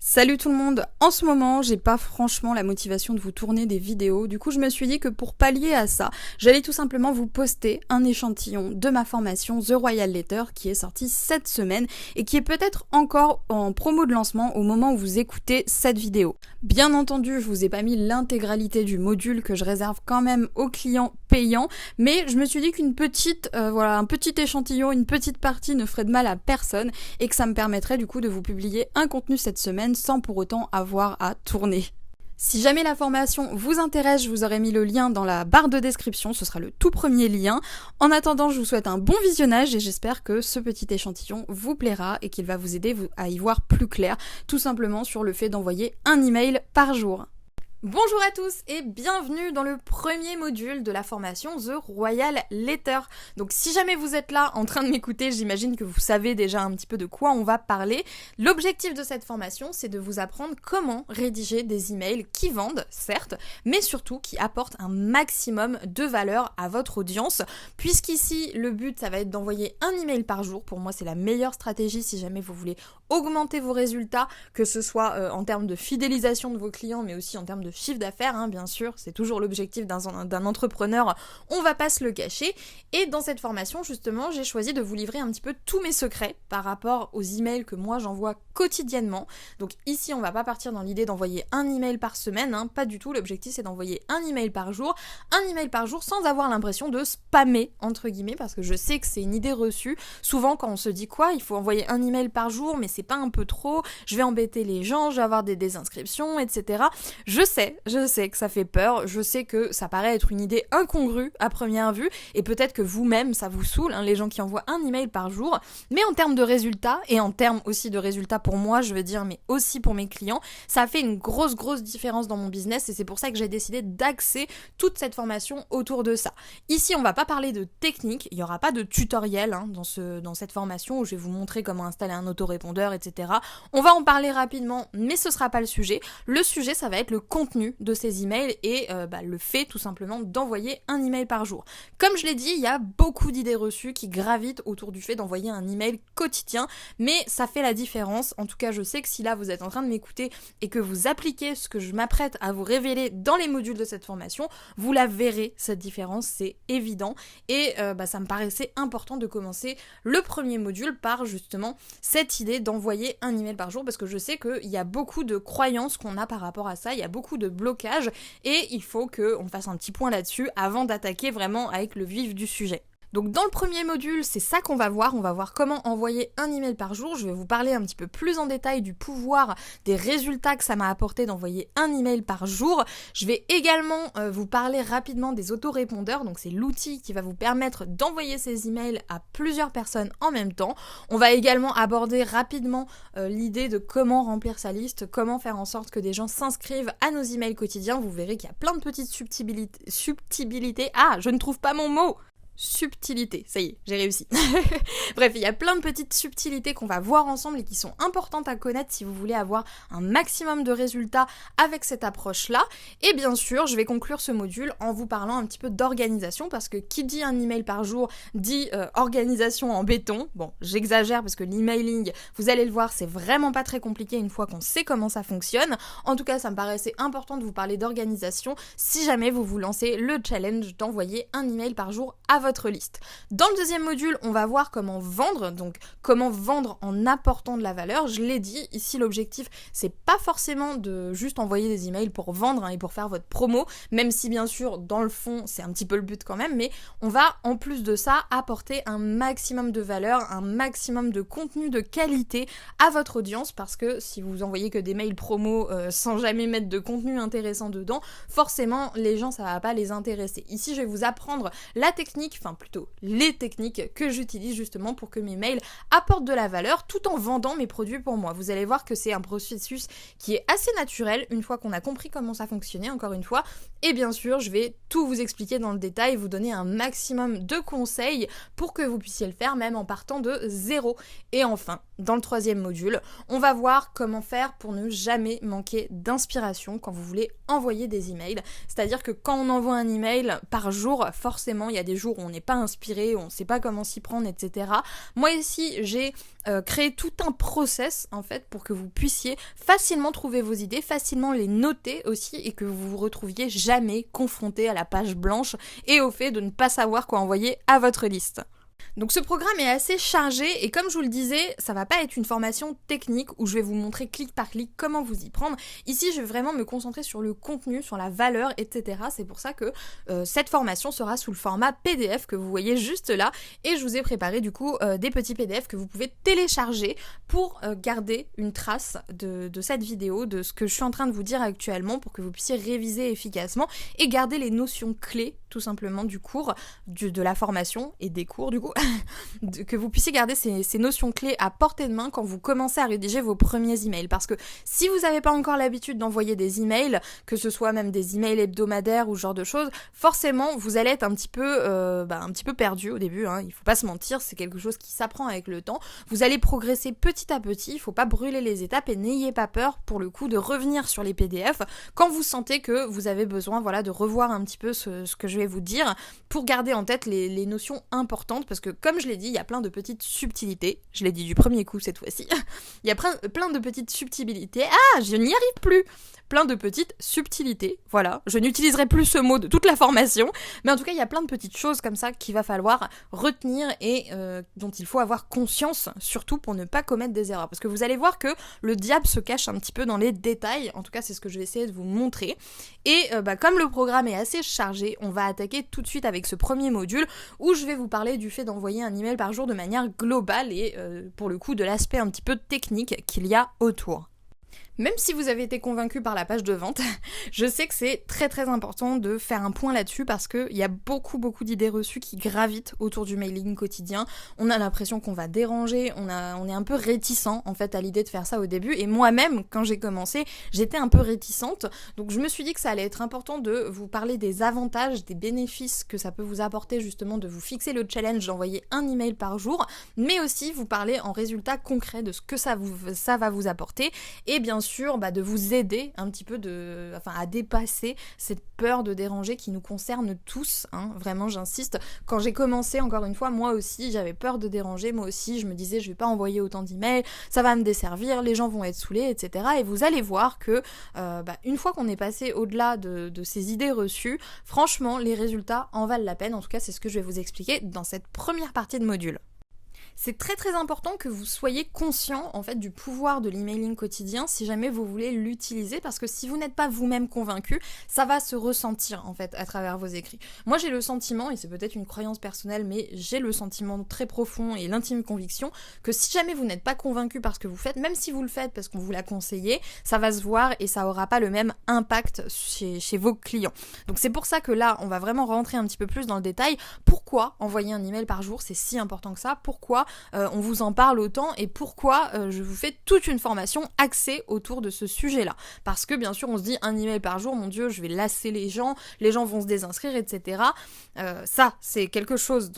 Salut tout le monde, en ce moment j'ai pas franchement la motivation de vous tourner des vidéos, du coup je me suis dit que pour pallier à ça, j'allais tout simplement vous poster un échantillon de ma formation The Royal Letter qui est sorti cette semaine et qui est peut-être encore en promo de lancement au moment où vous écoutez cette vidéo. Bien entendu, je vous ai pas mis l'intégralité du module que je réserve quand même aux clients payants, mais je me suis dit qu'une petite, un petit échantillon, une petite partie ne ferait de mal à personne et que ça me permettrait du coup de vous publier un contenu cette semaine sans pour autant avoir à tourner. Si jamais la formation vous intéresse, je vous aurais mis le lien dans la barre de description, ce sera le tout premier lien. En attendant, je vous souhaite un bon visionnage et j'espère que ce petit échantillon vous plaira et qu'il va vous aider à y voir plus clair, tout simplement sur le fait d'envoyer un email par jour. Bonjour à tous et bienvenue dans le premier module de la formation The Royal Letter. Donc si jamais vous êtes là en train de m'écouter, j'imagine que vous savez déjà un petit peu de quoi on va parler. L'objectif de cette formation, c'est de vous apprendre comment rédiger des emails qui vendent, certes, mais surtout qui apportent un maximum de valeur à votre audience, puisqu'ici le but ça va être d'envoyer un email par jour. Pour moi c'est la meilleure stratégie si jamais vous voulez augmenter vos résultats, que ce soit en termes de fidélisation de vos clients, mais aussi en termes de chiffre d'affaires, bien sûr, c'est toujours l'objectif d'un entrepreneur, on va pas se le cacher. Et dans cette formation, justement, j'ai choisi de vous livrer un petit peu tous mes secrets par rapport aux emails que moi j'envoie quotidiennement. Donc ici, on va pas partir dans l'idée d'envoyer un email par semaine, pas du tout, l'objectif c'est d'envoyer un email par jour sans avoir l'impression de spammer, entre guillemets, parce que je sais que c'est une idée reçue. Souvent, quand on se dit quoi, il faut envoyer un email par jour, mais c'est pas un peu trop, je vais embêter les gens, je vais avoir des désinscriptions, etc. Je sais que ça fait peur, je sais que ça paraît être une idée incongrue à première vue, et peut-être que vous-même, ça vous saoule, les gens qui envoient un email par jour, mais en termes de résultats, et en termes aussi de résultats pour moi, je veux dire, mais aussi pour mes clients, ça a fait une grosse différence dans mon business, et c'est pour ça que j'ai décidé d'axer toute cette formation autour de ça. Ici, on va pas parler de technique, il y aura pas de tutoriel dans cette formation où je vais vous montrer comment installer un autorépondeur, etc. On va en parler rapidement, mais ce sera pas le sujet. Le sujet, ça va être le contenu de ces emails et le fait tout simplement d'envoyer un email par jour. Comme je l'ai dit, il y a beaucoup d'idées reçues qui gravitent autour du fait d'envoyer un email quotidien, mais ça fait la différence. En tout cas, je sais que si là vous êtes en train de m'écouter et que vous appliquez ce que je m'apprête à vous révéler dans les modules de cette formation, vous la verrez, cette différence, c'est évident. Et ça me paraissait important de commencer le premier module par justement cette idée d'envoyer un email par jour, parce que je sais qu'il y a beaucoup de croyances qu'on a par rapport à ça, il y a beaucoup de blocage et il faut qu'on fasse un petit point là-dessus avant d'attaquer vraiment avec le vif du sujet. Donc dans le premier module, c'est ça qu'on va voir comment envoyer un email par jour. Je vais vous parler un petit peu plus en détail du pouvoir, des résultats que ça m'a apporté d'envoyer un email par jour. Je vais également vous parler rapidement des autorépondeurs, donc c'est l'outil qui va vous permettre d'envoyer ces emails à plusieurs personnes en même temps. On va également aborder rapidement l'idée de comment remplir sa liste, comment faire en sorte que des gens s'inscrivent à nos emails quotidiens. Vous verrez qu'il y a plein de petites subtilités. Ah, je ne trouve pas mon mot! Subtilité, ça y est, j'ai réussi. Bref, il y a plein de petites subtilités qu'on va voir ensemble et qui sont importantes à connaître si vous voulez avoir un maximum de résultats avec cette approche-là. Et bien sûr, je vais conclure ce module en vous parlant un petit peu d'organisation, parce que qui dit un email par jour dit organisation en béton. Bon, j'exagère parce que l'emailing, vous allez le voir, c'est vraiment pas très compliqué une fois qu'on sait comment ça fonctionne. En tout cas, ça me paraissait important de vous parler d'organisation si jamais vous vous lancez le challenge d'envoyer un email par jour à votre liste. Dans le deuxième module, on va voir comment vendre, donc comment vendre en apportant de la valeur. Je l'ai dit, ici l'objectif, c'est pas forcément de juste envoyer des emails pour vendre et pour faire votre promo, même si bien sûr, dans le fond, c'est un petit peu le but quand même, mais on va en plus de ça apporter un maximum de valeur, un maximum de contenu de qualité à votre audience, parce que si vous envoyez que des mails promo sans jamais mettre de contenu intéressant dedans, forcément, les gens, ça va pas les intéresser. Ici, je vais vous apprendre la technique, enfin plutôt les techniques que j'utilise justement pour que mes mails apportent de la valeur tout en vendant mes produits pour moi. Vous allez voir que c'est un processus qui est assez naturel une fois qu'on a compris comment ça fonctionnait, encore une fois. Et bien sûr, je vais tout vous expliquer dans le détail, vous donner un maximum de conseils pour que vous puissiez le faire même en partant de zéro. Et enfin, dans le 3e module, on va voir comment faire pour ne jamais manquer d'inspiration quand vous voulez envoyer des emails. C'est-à-dire que quand on envoie un email par jour, forcément, il y a des jours où on n'est pas inspiré, on ne sait pas comment s'y prendre, etc. Moi ici, j'ai créé tout un process, en fait, pour que vous puissiez facilement trouver vos idées, facilement les noter aussi, et que vous vous retrouviez jamais confronté à la page blanche et au fait de ne pas savoir quoi envoyer à votre liste. Donc ce programme est assez chargé et comme je vous le disais, ça va pas être une formation technique où je vais vous montrer clic par clic comment vous y prendre. Ici, je vais vraiment me concentrer sur le contenu, sur la valeur, etc. C'est pour ça que cette formation sera sous le format PDF que vous voyez juste là et je vous ai préparé du coup des petits PDF que vous pouvez télécharger pour garder une trace de cette vidéo, de ce que je suis en train de vous dire actuellement pour que vous puissiez réviser efficacement et garder les notions clés tout simplement du cours, de la formation et des cours du coup, que vous puissiez garder ces notions clés à portée de main quand vous commencez à rédiger vos premiers emails. Parce que si vous n'avez pas encore l'habitude d'envoyer des emails, que ce soit même des emails hebdomadaires ou ce genre de choses, forcément vous allez être un petit peu perdu au début, hein. Il faut pas se mentir, c'est quelque chose qui s'apprend avec le temps. Vous allez progresser petit à petit, il faut pas brûler les étapes et n'ayez pas peur pour le coup de revenir sur les PDF quand vous sentez que vous avez besoin de revoir un petit peu ce que je vais vous dire pour garder en tête les notions importantes parce que comme je l'ai dit, il y a plein de petites subtilités, je l'ai dit du premier coup cette fois-ci, il y a plein de petites subtilités, je n'y arrive plus, plein de petites subtilités, voilà, je n'utiliserai plus ce mot de toute la formation, mais en tout cas il y a plein de petites choses comme ça qu'il va falloir retenir et dont il faut avoir conscience, surtout pour ne pas commettre des erreurs, parce que vous allez voir que le diable se cache un petit peu dans les détails, en tout cas c'est ce que je vais essayer de vous montrer, et comme le programme est assez chargé, on va attaquer tout de suite avec ce premier module où je vais vous parler du fait d'envoyer un email par jour de manière globale et pour le coup de l'aspect un petit peu technique qu'il y a autour. Même si vous avez été convaincu par la page de vente, je sais que c'est très très important de faire un point là-dessus parce qu'il y a beaucoup d'idées reçues qui gravitent autour du mailing quotidien. On a l'impression qu'on va déranger, on est un peu réticent en fait à l'idée de faire ça au début et moi-même quand j'ai commencé j'étais un peu réticente donc je me suis dit que ça allait être important de vous parler des avantages, des bénéfices que ça peut vous apporter justement de vous fixer le challenge d'envoyer un email par jour mais aussi vous parler en résultat concret de ce que ça va vous apporter et bien sûr de vous aider un petit peu à dépasser cette peur de déranger qui nous concerne tous, hein, vraiment j'insiste. Quand j'ai commencé, encore une fois, moi aussi j'avais peur de déranger, moi aussi je me disais je vais pas envoyer autant d'emails, ça va me desservir, les gens vont être saoulés, etc. Et vous allez voir que une fois qu'on est passé au-delà de ces idées reçues, franchement les résultats en valent la peine, en tout cas c'est ce que je vais vous expliquer dans cette première partie de module. C'est très très important que vous soyez conscient en fait du pouvoir de l'emailing quotidien si jamais vous voulez l'utiliser parce que si vous n'êtes pas vous-même convaincu, ça va se ressentir en fait à travers vos écrits. Moi j'ai le sentiment, et c'est peut-être une croyance personnelle, mais j'ai le sentiment très profond et l'intime conviction que si jamais vous n'êtes pas convaincu par ce que vous faites, même si vous le faites parce qu'on vous l'a conseillé, ça va se voir et ça aura pas le même impact chez vos clients. Donc c'est pour ça que là on va vraiment rentrer un petit peu plus dans le détail. Pourquoi envoyer un email par jour c'est si important que ça? Pourquoi on vous en parle autant et pourquoi je vous fais toute une formation axée autour de ce sujet-là. Parce que bien sûr on se dit un email par jour, mon Dieu, je vais lasser les gens vont se désinscrire, etc. Ça, c'est quelque chose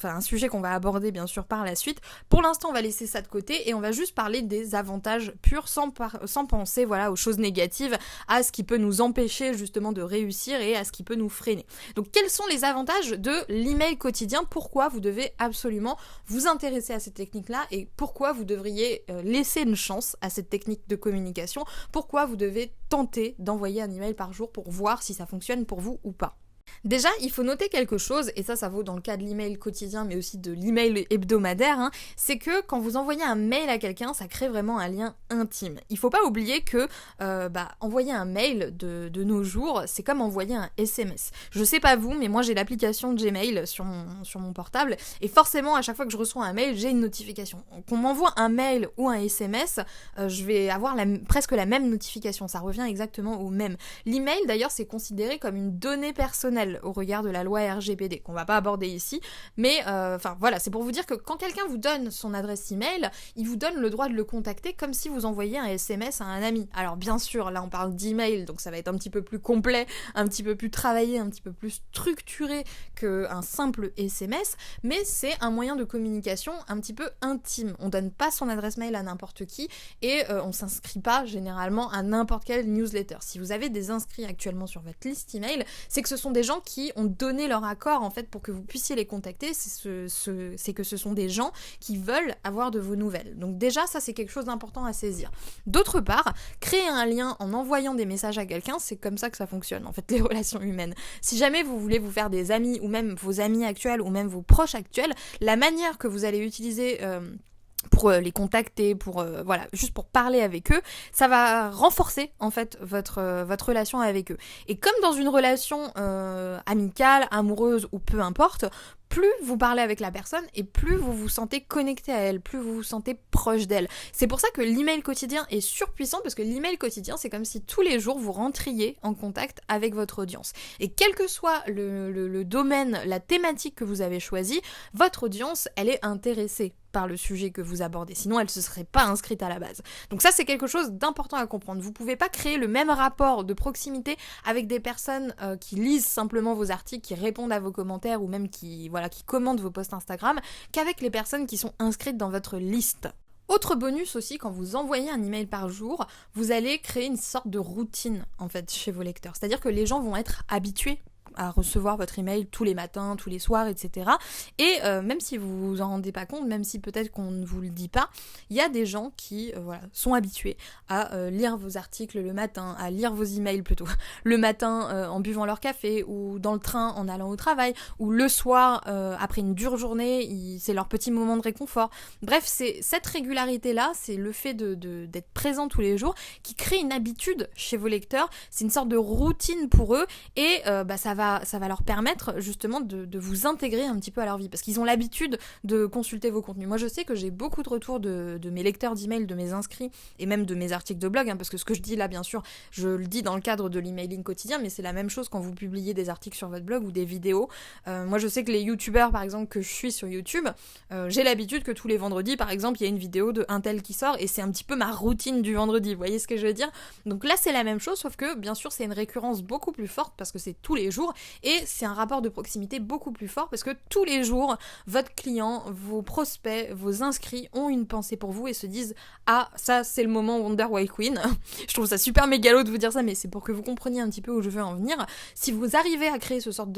un sujet qu'on va aborder bien sûr par la suite. Pour l'instant, on va laisser ça de côté et on va juste parler des avantages purs sans penser aux choses négatives, à ce qui peut nous empêcher justement de réussir et à ce qui peut nous freiner. Donc quels sont les avantages de l'email quotidien? Pourquoi vous devez absolument vous intéresser à cette technique-là et pourquoi vous devriez laisser une chance à cette technique de communication? Pourquoi vous devez tenter d'envoyer un email par jour pour voir si ça fonctionne pour vous ou pas? Déjà, il faut noter quelque chose, et ça vaut dans le cas de l'email quotidien, mais aussi de l'email hebdomadaire, c'est que quand vous envoyez un mail à quelqu'un, ça crée vraiment un lien intime. Il faut pas oublier que envoyer un mail de nos jours, c'est comme envoyer un SMS. Je sais pas vous, mais moi j'ai l'application de Gmail sur mon portable, et forcément à chaque fois que je reçois un mail, j'ai une notification. Qu'on m'envoie un mail ou un SMS, je vais avoir presque la même notification, ça revient exactement au même. L'email d'ailleurs c'est considéré comme une donnée personnelle. criminel au regard de la loi RGPD, qu'on va pas aborder ici, mais voilà, c'est pour vous dire que quand quelqu'un vous donne son adresse email, il vous donne le droit de le contacter comme si vous envoyiez un SMS à un ami. Alors bien sûr, là on parle d'email, donc ça va être un petit peu plus complet, un petit peu plus travaillé, un petit peu plus structuré qu'un simple SMS, mais c'est un moyen de communication un petit peu intime. On donne pas son adresse mail à n'importe qui et on s'inscrit pas généralement à n'importe quelle newsletter. Si vous avez des inscrits actuellement sur votre liste email, c'est que ce sont des gens qui ont donné leur accord en fait pour que vous puissiez les contacter, c'est que ce sont des gens qui veulent avoir de vos nouvelles. Donc déjà ça c'est quelque chose d'important à saisir. D'autre part, créer un lien en envoyant des messages à quelqu'un, c'est comme ça que ça fonctionne en fait les relations humaines. Si jamais vous voulez vous faire des amis ou même vos amis actuels ou même vos proches actuels, la manière que vous allez utiliser pour les contacter, juste pour parler avec eux, ça va renforcer en fait votre relation avec eux. Et comme dans une relation amicale, amoureuse ou peu importe, plus vous parlez avec la personne et plus vous vous sentez connecté à elle, plus vous vous sentez proche d'elle. C'est pour ça que l'email quotidien est surpuissant, parce que l'email quotidien, c'est comme si tous les jours vous rentriez en contact avec votre audience. Et quel que soit le domaine, la thématique que vous avez choisi, votre audience, elle est intéressée par le sujet que vous abordez, sinon elle ne se serait pas inscrite à la base. Donc ça c'est quelque chose d'important à comprendre. Vous pouvez pas créer le même rapport de proximité avec des personnes qui lisent simplement vos articles, qui répondent à vos commentaires ou même qui commentent vos posts Instagram, qu'avec les personnes qui sont inscrites dans votre liste. Autre bonus aussi, quand vous envoyez un email par jour, vous allez créer une sorte de routine en fait chez vos lecteurs. C'est-à-dire que les gens vont être habitués à recevoir votre email tous les matins, tous les soirs, etc. Et même si vous vous en rendez pas compte, même si peut-être qu'on ne vous le dit pas, il y a des gens qui sont habitués à lire vos articles le matin, à lire vos emails plutôt, le matin en buvant leur café, ou dans le train en allant au travail, ou le soir après une dure journée, c'est leur petit moment de réconfort. Bref, c'est cette régularité-là, c'est le fait d'être présent tous les jours qui crée une habitude chez vos lecteurs, c'est une sorte de routine pour eux, et ça va leur permettre justement de vous intégrer un petit peu à leur vie, parce qu'ils ont l'habitude de consulter vos contenus. Moi je sais que j'ai beaucoup de retours de mes lecteurs d'email, de mes inscrits, et même de mes articles de blog, parce que ce que je dis là bien sûr, je le dis dans le cadre de l'emailing quotidien, mais c'est la même chose quand vous publiez des articles sur votre blog ou des vidéos. Moi je sais que les youtubeurs par exemple que je suis sur YouTube, j'ai l'habitude que tous les vendredis par exemple il y a une vidéo de un tel qui sort, et c'est un petit peu ma routine du vendredi, vous voyez ce que je veux dire? Donc là c'est la même chose, sauf que bien sûr c'est une récurrence beaucoup plus forte parce que c'est tous les jours, et c'est un rapport de proximité beaucoup plus fort parce que tous les jours, votre client, vos prospects, vos inscrits ont une pensée pour vous et se disent « Ah, ça c'est le moment Wonder Why Queen ». Je trouve ça super mégalo de vous dire ça, mais c'est pour que vous compreniez un petit peu où je veux en venir. Si vous arrivez à créer cette sorte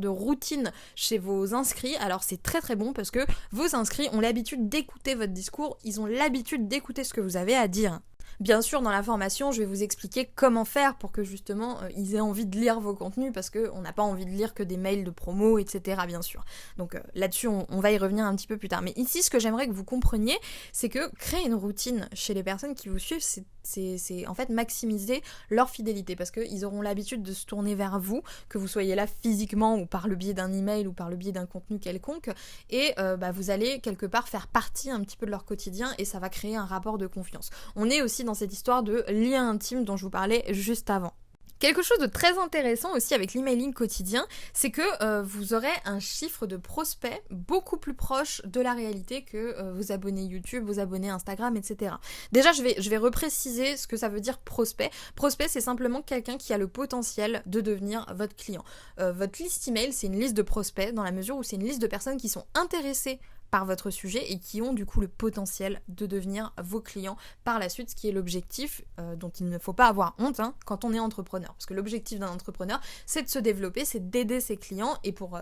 de routine chez vos inscrits, alors c'est très très bon parce que vos inscrits ont l'habitude d'écouter votre discours, ils ont l'habitude d'écouter ce que vous avez à dire. Bien sûr, dans la formation, je vais vous expliquer comment faire pour que justement ils aient envie de lire vos contenus, parce qu'on n'a pas envie de lire que des mails de promo, etc. bien sûr. Donc là-dessus, on va y revenir un petit peu plus tard. Mais ici, ce que j'aimerais que vous compreniez, c'est que créer une routine chez les personnes qui vous suivent, c'est en fait maximiser leur fidélité, parce qu'ils auront l'habitude de se tourner vers vous, que vous soyez là physiquement ou par le biais d'un email ou par le biais d'un contenu quelconque, et vous allez quelque part faire partie un petit peu de leur quotidien, et ça va créer un rapport de confiance. On est aussi dans cette histoire de lien intime dont je vous parlais juste avant. Quelque chose de très intéressant aussi avec l'emailing quotidien, c'est que vous aurez un chiffre de prospects beaucoup plus proche de la réalité que vos abonnés YouTube, vos abonnés Instagram, etc. Déjà, je vais repréciser ce que ça veut dire prospect. Prospect, c'est simplement quelqu'un qui a le potentiel de devenir votre client. Votre liste email, c'est une liste de prospects dans la mesure où c'est une liste de personnes qui sont intéressées par votre sujet et qui ont du coup le potentiel de devenir vos clients par la suite, ce qui est l'objectif dont il ne faut pas avoir honte quand on est entrepreneur. Parce que l'objectif d'un entrepreneur, c'est de se développer, c'est d'aider ses clients, et pour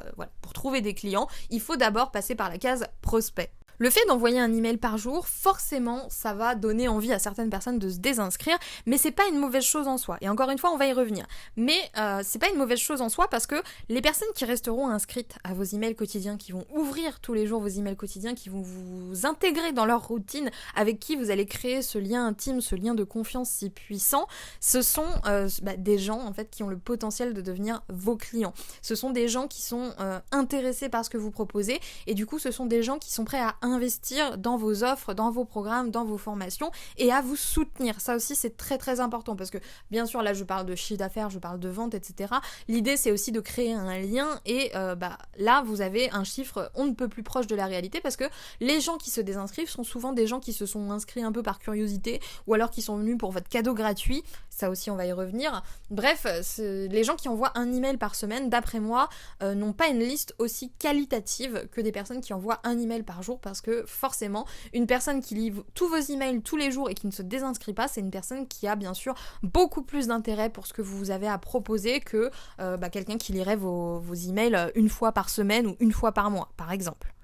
trouver des clients, il faut d'abord passer par la case prospect. Le fait d'envoyer un email par jour, forcément, ça va donner envie à certaines personnes de se désinscrire, mais c'est pas une mauvaise chose en soi. Et encore une fois, on va y revenir. Mais c'est pas une mauvaise chose en soi parce que les personnes qui resteront inscrites à vos emails quotidiens, qui vont ouvrir tous les jours vos emails quotidiens, qui vont vous intégrer dans leur routine, avec qui vous allez créer ce lien intime, ce lien de confiance si puissant, ce sont des gens en fait qui ont le potentiel de devenir vos clients. Ce sont des gens qui sont intéressés par ce que vous proposez, et du coup, ce sont des gens qui sont prêts à investir dans vos offres, dans vos programmes, dans vos formations et à vous soutenir. Ça aussi, c'est très très important parce que bien sûr, là, je parle de chiffre d'affaires, je parle de vente, etc. L'idée, c'est aussi de créer un lien et là, vous avez un chiffre on ne peut plus proche de la réalité parce que les gens qui se désinscrivent sont souvent des gens qui se sont inscrits un peu par curiosité ou alors qui sont venus pour votre cadeau gratuit. Ça aussi, on va y revenir. Bref, les gens qui envoient un email par semaine, d'après moi, n'ont pas une liste aussi qualitative que des personnes qui envoient un email par jour parce que forcément, une personne qui lit tous vos emails tous les jours et qui ne se désinscrit pas, c'est une personne qui a bien sûr beaucoup plus d'intérêt pour ce que vous avez à proposer que quelqu'un qui lirait vos emails une fois par semaine ou une fois par mois, par exemple.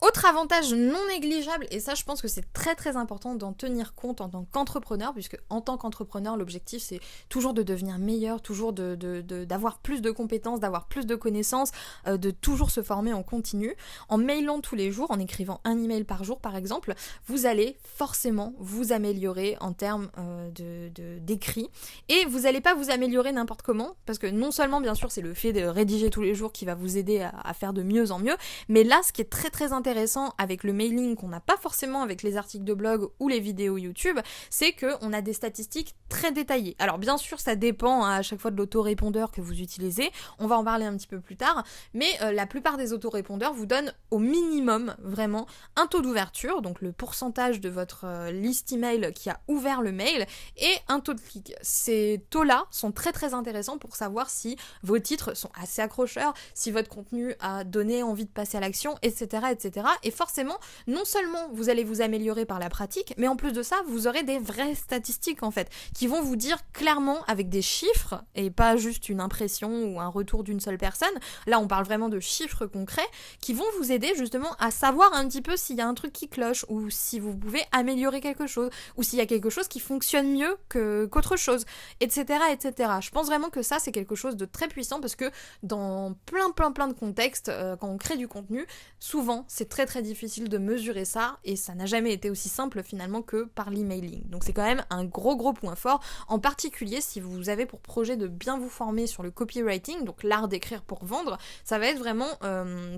Autre avantage non négligeable, et ça je pense que c'est très très important d'en tenir compte en tant qu'entrepreneur, puisque en tant qu'entrepreneur l'objectif c'est toujours de devenir meilleur, toujours d'avoir plus de compétences, d'avoir plus de connaissances, de toujours se former en continu. En mailant tous les jours, en écrivant un email par jour par exemple, vous allez forcément vous améliorer en termes d'écrit, et vous n'allez pas vous améliorer n'importe comment, parce que non seulement bien sûr c'est le fait de rédiger tous les jours qui va vous aider à faire de mieux en mieux, mais là ce qui est très très intéressant avec le mailing qu'on n'a pas forcément avec les articles de blog ou les vidéos YouTube, c'est qu'on a des statistiques très détaillées. Alors bien sûr ça dépend à chaque fois de l'autorépondeur que vous utilisez, on va en parler un petit peu plus tard, mais la plupart des autorépondeurs vous donnent au minimum vraiment un taux d'ouverture, donc le pourcentage de votre liste email qui a ouvert le mail, et un taux de clic. Ces taux-là sont très très intéressants pour savoir si vos titres sont assez accrocheurs, si votre contenu a donné envie de passer à l'action, etc. etc. Et forcément, non seulement vous allez vous améliorer par la pratique, mais en plus de ça, vous aurez des vraies statistiques en fait, qui vont vous dire clairement avec des chiffres, et pas juste une impression ou un retour d'une seule personne, là on parle vraiment de chiffres concrets, qui vont vous aider justement à savoir un petit peu s'il y a un truc qui cloche, ou si vous pouvez améliorer quelque chose, ou s'il y a quelque chose qui fonctionne mieux qu'autre chose, etc., etc. Je pense vraiment que ça c'est quelque chose de très puissant, parce que dans plein de contextes, quand on crée du contenu, souvent c'est très très difficile de mesurer ça, et ça n'a jamais été aussi simple finalement que par l'emailing. Donc c'est quand même un gros point fort, en particulier si vous avez pour projet de bien vous former sur le copywriting, donc l'art d'écrire pour vendre, ça va être vraiment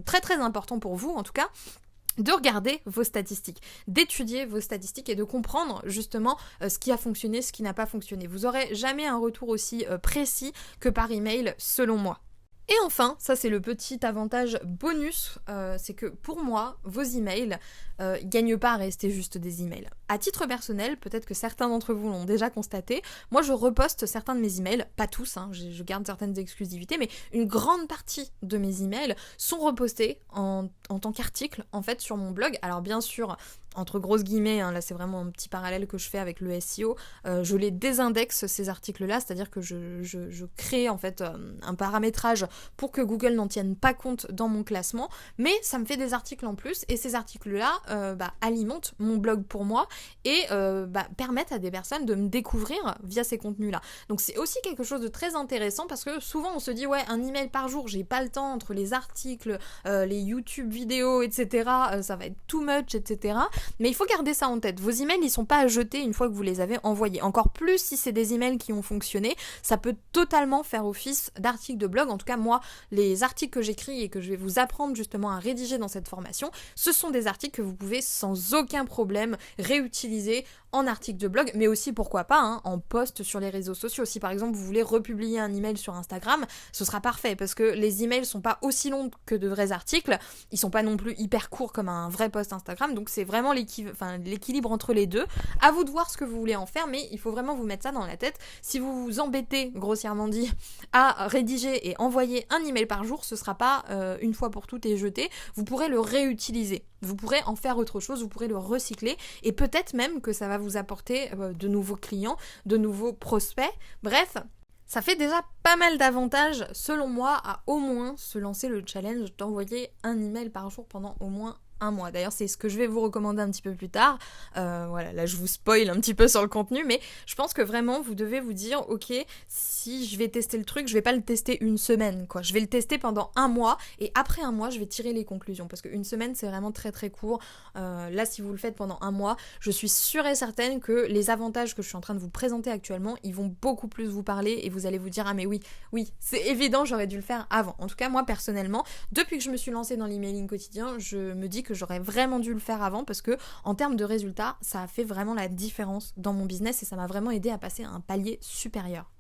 très très important pour vous en tout cas, de regarder vos statistiques, d'étudier vos statistiques et de comprendre justement ce qui a fonctionné, ce qui n'a pas fonctionné. Vous aurez jamais un retour aussi précis que par email selon moi. Et enfin, ça c'est le petit avantage bonus, c'est que pour moi, vos emails gagnent pas à rester juste des emails. À titre personnel, peut-être que certains d'entre vous l'ont déjà constaté, moi je reposte certains de mes emails, pas tous, hein, je garde certaines exclusivités, mais une grande partie de mes emails sont repostés en tant qu'article en fait sur mon blog. Alors bien sûr, entre grosses guillemets, hein, là c'est vraiment un petit parallèle que je fais avec le SEO, je les désindexe ces articles-là, c'est-à-dire que je crée en fait un paramétrage pour que Google n'en tienne pas compte dans mon classement, mais ça me fait des articles en plus, et ces articles-là alimentent mon blog pour moi, et permettent à des personnes de me découvrir via ces contenus-là. Donc c'est aussi quelque chose de très intéressant, parce que souvent on se dit ouais, un email par jour, j'ai pas le temps entre les articles, les YouTube vidéos, etc., ça va être too much, etc., mais il faut garder ça en tête. Vos emails, ils sont pas à jeter une fois que vous les avez envoyés. Encore plus si c'est des emails qui ont fonctionné, ça peut totalement faire office d'article de blog. En tout cas, moi, les articles que j'écris et que je vais vous apprendre justement à rédiger dans cette formation, ce sont des articles que vous pouvez sans aucun problème réutiliser en article de blog, mais aussi pourquoi pas en post sur les réseaux sociaux. Si par exemple vous voulez republier un email sur Instagram, ce sera parfait, parce que les emails sont pas aussi longs que de vrais articles, ils sont pas non plus hyper courts comme un vrai post Instagram, donc c'est vraiment l'équilibre entre les deux. À vous de voir ce que vous voulez en faire, mais il faut vraiment vous mettre ça dans la tête. Si vous vous embêtez, grossièrement dit, à rédiger et envoyer un email par jour, ce sera pas une fois pour toutes et jeté, vous pourrez le réutiliser. Vous pourrez en faire autre chose, vous pourrez le recycler, et peut-être même que ça va vous apporter de nouveaux clients, de nouveaux prospects. Bref, ça fait déjà pas mal d'avantages, selon moi, à au moins se lancer le challenge d'envoyer un email par jour pendant au moins un mois. D'ailleurs, c'est ce que je vais vous recommander un petit peu plus tard. Voilà, là je vous spoil un petit peu sur le contenu, mais je pense que vraiment vous devez vous dire, ok, si je vais tester le truc, je vais pas le tester une semaine, quoi. Je vais le tester pendant un mois, et après un mois, je vais tirer les conclusions, parce qu'une semaine, c'est vraiment très très court. Là, si vous le faites pendant un mois, je suis sûre et certaine que les avantages que je suis en train de vous présenter actuellement, ils vont beaucoup plus vous parler, et vous allez vous dire, ah mais oui, c'est évident, j'aurais dû le faire avant. En tout cas, moi, personnellement, depuis que je me suis lancée dans l'emailing quotidien, je me dis que j'aurais vraiment dû le faire avant parce que en termes de résultats, ça a fait vraiment la différence dans mon business et ça m'a vraiment aidé à passer à un palier supérieur.